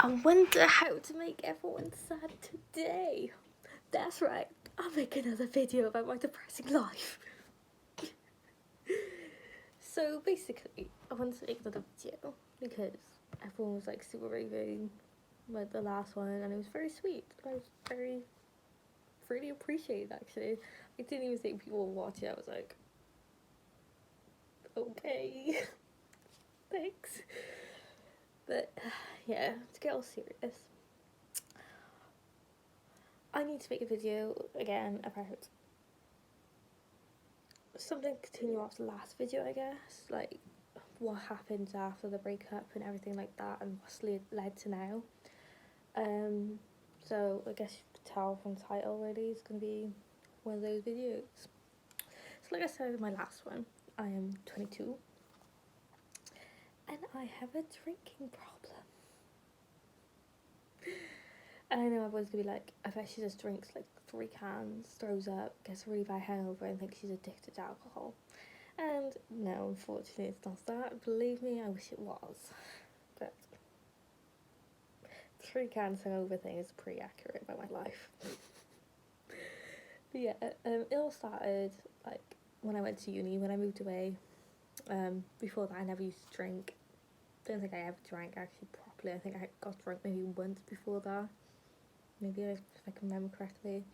I wonder how to make everyone sad today. That's right, I'll make another video about my depressing life. So basically, I wanted to make another video because everyone was like super raving about the last one and it was very sweet. I was really appreciated actually. I didn't even think people would watch it. I was like, okay, thanks. But yeah, to get all serious, I need to make a video again about something to continue off the last video, I guess, like what happens after the breakup and everything like that and what's led to now. So I guess you could tell from the title already, it's going to be one of those videos. So like I said in my last one, I am 22 and I have a drinking problem. And I know everyone's going to be like, I bet she just drinks like 3 cans, throws up, gets a really bad hangover and thinks she's addicted to alcohol. And no, unfortunately it's not that. Believe me, I wish it was. But 3 cans hangover thing is pretty accurate about my life. But yeah, it all started like when I went to uni, when I moved away. Before that I never used to drink. Don't think I ever drank actually properly. I think I got drunk maybe once before that. Maybe if I can remember correctly.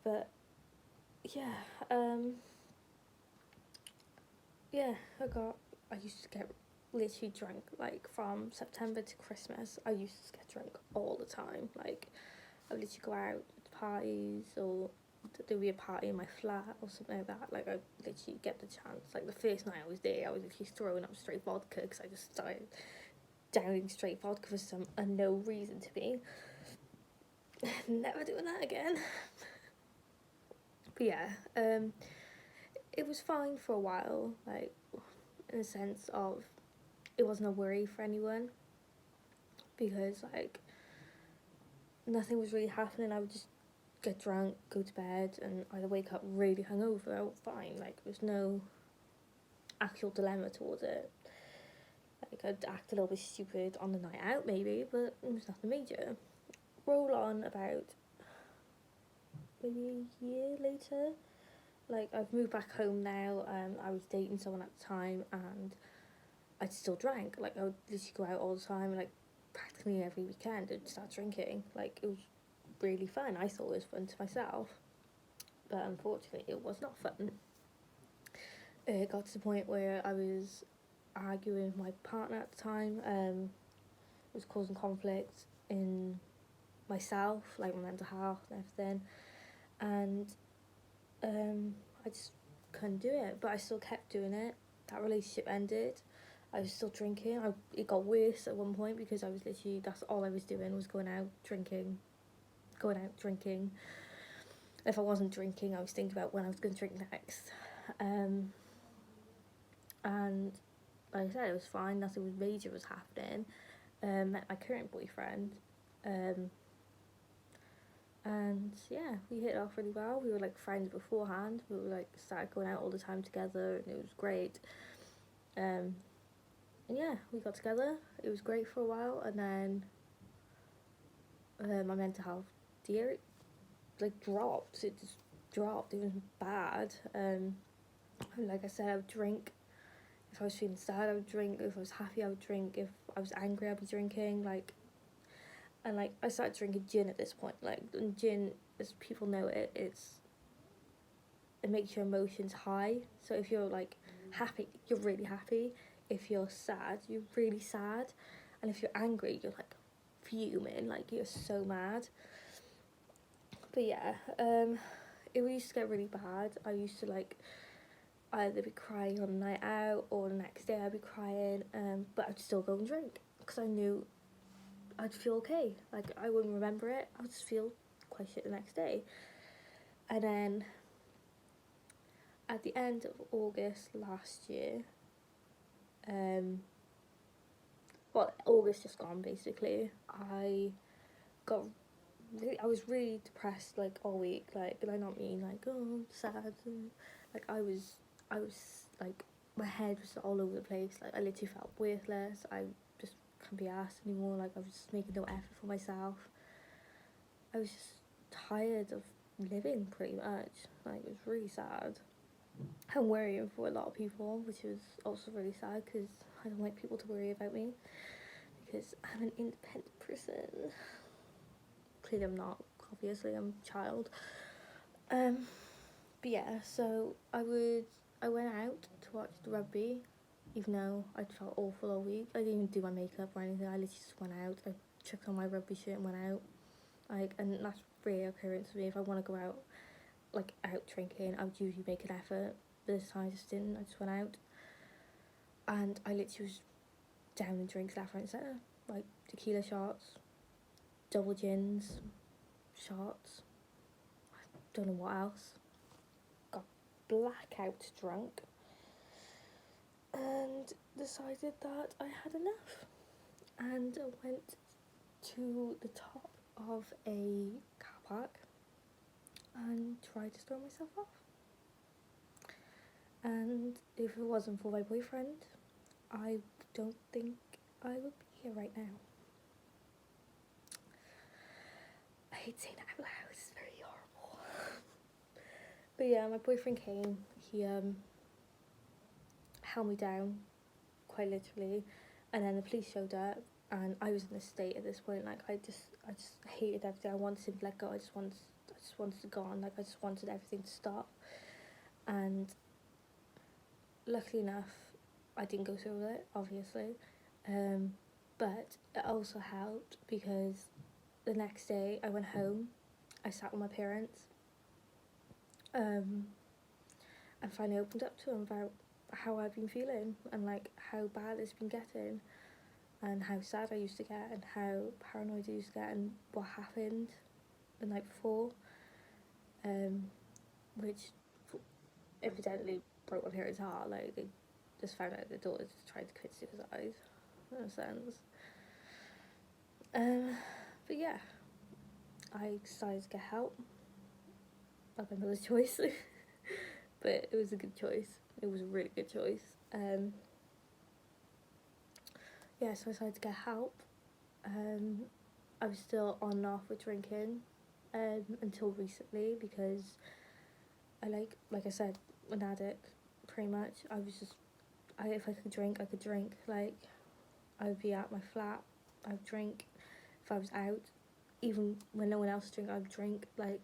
But yeah, I used to get literally drunk like from September to Christmas. I used to get drunk all the time. Like I would literally go out to parties or there would be a party in my flat or something like that. Like I literally get the chance. Like the first night I was there, I was literally throwing up straight vodka because I just started downing straight vodka for some unknown reason to be. Never doing that again. But yeah, it was fine for a while, like in a sense of it wasn't a worry for anyone because like nothing was really happening. I would just get drunk, go to bed, and either wake up really hungover or fine. Like there's no actual dilemma towards it. Like I'd act a little bit stupid on the night out maybe, but it was nothing major. Roll on about maybe a year later. Like I've moved back home now. I was dating someone at the time, and I still drank. Like I would literally go out all the time, like practically every weekend, and start drinking. Like it was really fun. I thought it was fun to myself, but unfortunately, it was not fun. It got to the point where I was arguing with my partner at the time. It was causing conflict in myself, like my mental health and everything, and I just couldn't do it. But I still kept doing it. That relationship ended. I was still drinking. It got worse at one point because I was literally, that's all I was doing was going out drinking. If I wasn't drinking, I was thinking about when I was going to drink next. And like I said, it was fine. Nothing was major was happening. Met my current boyfriend. And yeah, we hit it off really well. We were like friends beforehand. We were like started going out all the time together and it was great. And yeah, we got together. It was great for a while, and then my mental health like dropped. It just dropped. It was bad. And like I said, I would drink. If I was feeling sad, I would drink. If I was happy, I would drink. If I was angry, I'd be drinking. And I started drinking gin at this point. Like gin, as people know it, it makes your emotions high. So if you're like happy, you're really happy. If you're sad, you're really sad. And if you're angry, you're like fuming, like you're so mad. But yeah, it used to get really bad. I used to like either be crying on a night out or the next day I'd be crying, but I'd still go and drink because I knew I'd feel okay. Like I wouldn't remember it. I would just feel quite shit the next day. And then at the end of August last year, August just gone basically, I was really depressed like all week. Like, and I not mean like, oh, sad. Like I was like, my head was all over the place. Like I literally felt worthless. I just can't be asked anymore. Like, I was just making no effort for myself. I was just tired of living, pretty much. Like, it was really sad. I'm worrying for a lot of people, which is also really sad because I don't like people to worry about me because I'm an independent person. Clearly I'm not, obviously I'm a child. But yeah, so I went out to watch the rugby, even though I felt awful all week. I didn't even do my makeup or anything. I literally just went out. I chucked on my rugby shirt and went out. Like, and that's rare occurrence for me. If I want to go out, like out drinking, I would usually make an effort. But this time I just didn't. I just went out, and I literally was down in drinks left, right, and centre. Like tequila shots, double gins, shots. I don't know what else. Got blackout drunk, and decided that I had enough, and I went to the top of a car park and tried to throw myself off. And if it wasn't for my boyfriend, I don't think I would be here right now. I hate saying that out loud, it's very horrible. But yeah, my boyfriend came, he held me down, quite literally, and then the police showed up, and I was in a state at this point, like I just hated everything. I wanted him to let go. I just wanted to go on. Like, I just wanted everything to stop. And luckily enough, I didn't go through with it, obviously. But it also helped because the next day I went home, I sat with my parents, and finally opened up to them about how I've been feeling and like how bad it's been getting, and how sad I used to get, and how paranoid I used to get, and what happened the night before, which evidently broke my parents' heart. Like, they just found out their daughter just tried to commit suicide, in a sense. But yeah, I decided to get help. Not my mother's choice, but it was a good choice. It was a really good choice. Yeah, so I decided to get help. I was still on and off with drinking until recently because like I said, an addict, pretty much. If I could drink, I could drink. Like, I would be at my flat, I would drink. If I was out, even when no one else drank, I would drink. Like,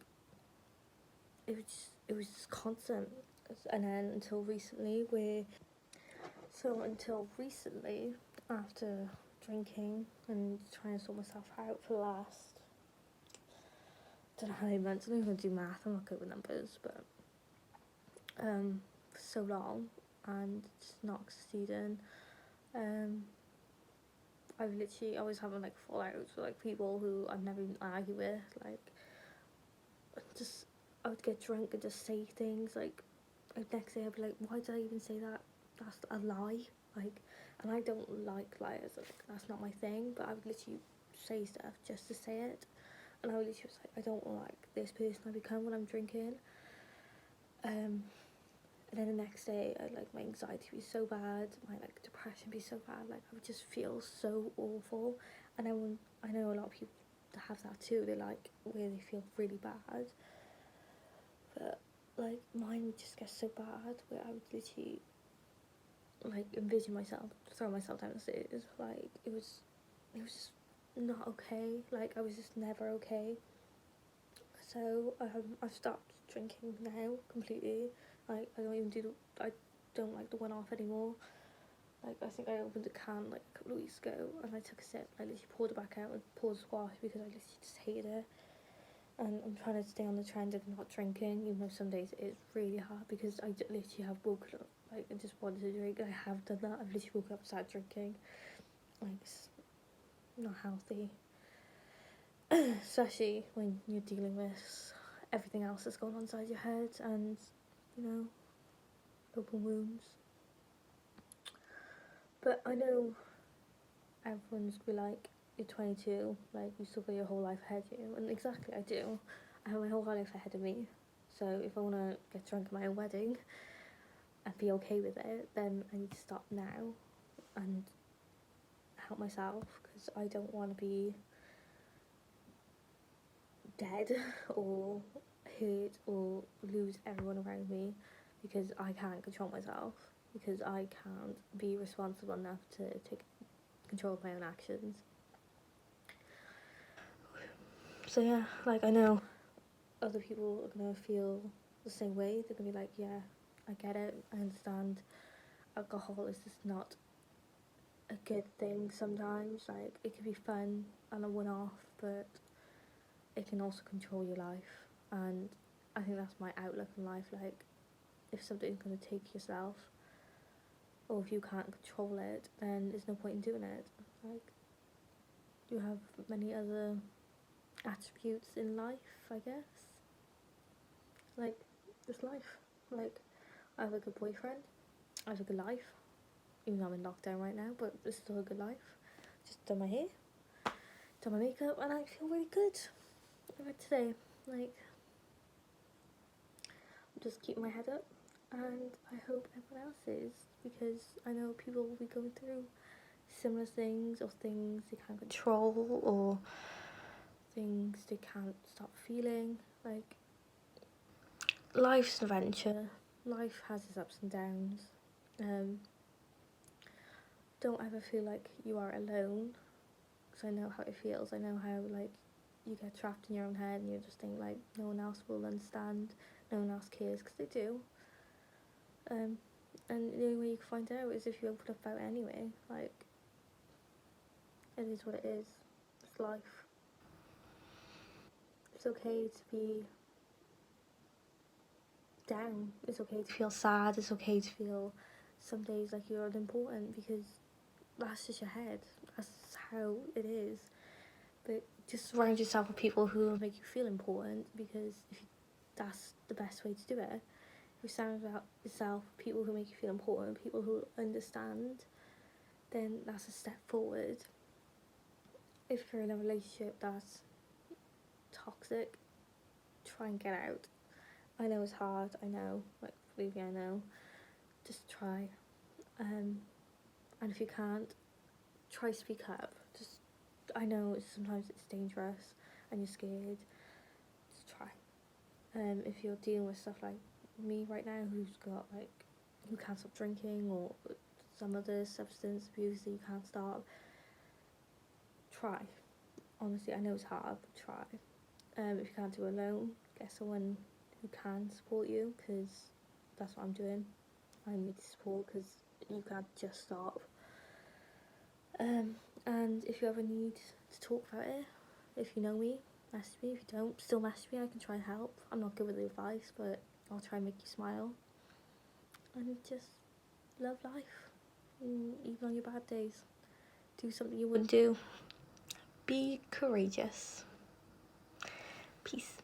it was just constant. And then until recently, after drinking and trying to sort myself out for the last, I don't know how many months, I don't even do math, I'm not good with numbers, but for so long, and just not succeeding. I've literally always having like fallouts with like people who I've never even argued with. Like, I would get drunk and just say things like next day I'd be like, why did I even say that? That's a lie. Like, and I don't like liars. Like, that's not my thing. But I would literally say stuff just to say it, and I would literally was like, I don't want like this person I become when I'm drinking. And then the next day, my anxiety would be so bad, my like depression would be so bad, like I would just feel so awful. And I know a lot of people have that too. They like where they feel really bad, but like mine would just get so bad where I would literally like envision myself throwing myself down the stairs. Like, it was just not okay. Like, I was just never okay. So I've stopped drinking now completely. Like, I don't like the one off anymore. Like, I think I opened a can like a couple of weeks ago and I took a sip. I literally poured it back out and poured squash because I literally just hated it. And I'm trying to stay on the trend of not drinking, even though some days it's really hard because I literally have woken up like and just wanted to drink. I have done that. I've literally woken up and started drinking. Like, it's not healthy, especially when you're dealing with everything else that's going on inside your head and, you know, open wounds. But I know everyone's gonna be like, you're 22, like, you still got your whole life ahead of you. And exactly, I do. I have my whole life ahead of me. So if I want to get drunk at my own wedding and be okay with it, then I need to stop now and help myself, because I don't want to be dead or hurt or lose everyone around me because I can't control myself, because I can't be responsible enough to take control of my own actions. So yeah, like, I know other people are gonna feel the same way. They're gonna be like, yeah, I get it, I understand alcohol is just not a good thing sometimes. Like, it can be fun and a one-off, but it can also control your life. And I think that's my outlook in life. Like, if something's going to take yourself, or if you can't control it, then there's no point in doing it. Like, you have many other attributes in life, I guess. Like, it's life. Like, I have a good boyfriend, I have a good life, even though I'm in lockdown right now, but it's still a good life. Just done my hair, done my makeup, and I feel really good about today. Like, I'm just keeping my head up, and I hope everyone else is, because I know people will be going through similar things, or things they can't control, or things they can't stop feeling. Like, life's an adventure. Life has its ups and downs. Don't ever feel like you are alone, because I know how it feels. I know how, like, you get trapped in your own head and you just think, like, no one else will understand, no one else cares, because they do. And the only way you can find out is if you open up about it anyway. Like, it is what it is. It's life. It's okay to be down. It's okay to feel sad. It's okay to feel some days like you're unimportant, because that's just your head. That's how it is. But just surround yourself with people who will make you feel important, because that's the best way to do it. If you surround yourself with people who make you feel important, people who understand, then that's a step forward. If you're in a relationship that's toxic, try and get out. I know it's hard, I know, like, believe me, I know. Just try. And if you can't, try speak up. Just, I know sometimes it's dangerous and you're scared. Just try. If you're dealing with stuff like me right now, who can't stop drinking, or some other substance abuse that you can't stop, try. Honestly, I know it's hard, but try. If you can't do it alone, get someone who can support you, because that's what I'm doing. I need support, because you can't just stop. And if you ever need to talk about it, if you know me, message me. If you don't, still message me. I can try and help. I'm not good with the advice, but I'll try and make you smile. And just love life, even on your bad days. Do something you wouldn't do. Be courageous. Peace.